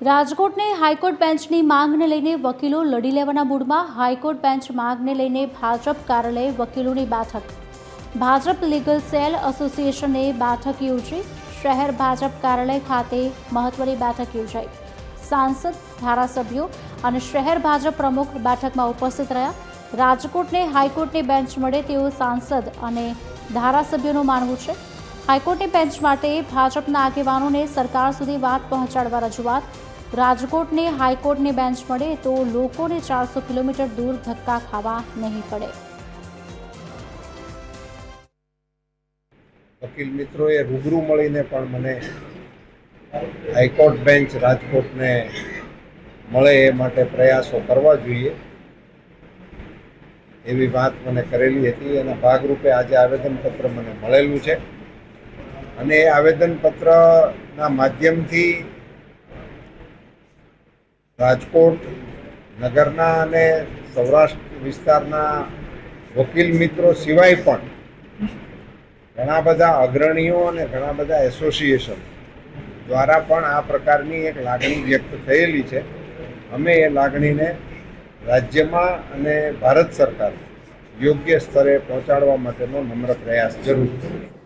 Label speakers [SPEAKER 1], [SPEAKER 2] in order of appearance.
[SPEAKER 1] રાજકોટને high court બેન્ચની માંગને લઈને વકીલો લડી લેવાના મૂડમાં હાઈકોર્ટ બેન્ચ માંગને લઈને ભાજપ કાર્યાલયે વકીલોની બેઠક. ભાજપ લીગલ સેલ એસોસિએશને બેઠક યોજી. શહેર ભાજપ કાર્યાલય ખાતે મહત્વની બેઠક યોજાઈ. સાંસદ, ધારાસભ્યો અને શહેર ભાજપ પ્રમુખ બેઠકમાં ઉપસ્થિત રહ્યા. રાજકોટને હાઈકોર્ટની બેન્ચ મળે તેવું સાંસદ અને ધારાસભ્યોનું માનવું છે. હાઈકોર્ટની બેન્ચ માટે ભાજપના આગેવાનોને સરકાર સુધી વાત પહોંચાડવા રજૂઆત. રાજકોટને હાઈકોર્ટની બેન્ચ મળે તો લોકોને 400 કિલોમીટર દૂર ધક્કા ખાવા નહીં પડે.
[SPEAKER 2] વકીલ મિત્રોએ રૂબરૂ મળીને પણ મને હાઈકોર્ટ બેન્ચ રાજકોટને મળે એ માટે પ્રયાસો કરવા જોઈએ એવી વાત મને કરેલી હતી. એના ભાગરૂપે આજે આવેદનપત્ર મને મળેલું છે અને એ આવેદનપત્રના માધ્યમથી રાજકોટ નગરના અને સૌરાષ્ટ્ર વિસ્તારના વકીલ મિત્રો સિવાય પણ ઘણા બધા અગ્રણીઓ અને ઘણા બધા એસોસિએશન દ્વારા પણ આ પ્રકારની એક લાગણી વ્યક્ત થયેલી છે. અમે એ લાગણીને રાજ્યમાં અને ભારત સરકાર યોગ્ય સ્તરે પહોંચાડવા માટેનો નમ્ર પ્રયાસ જરૂર છે.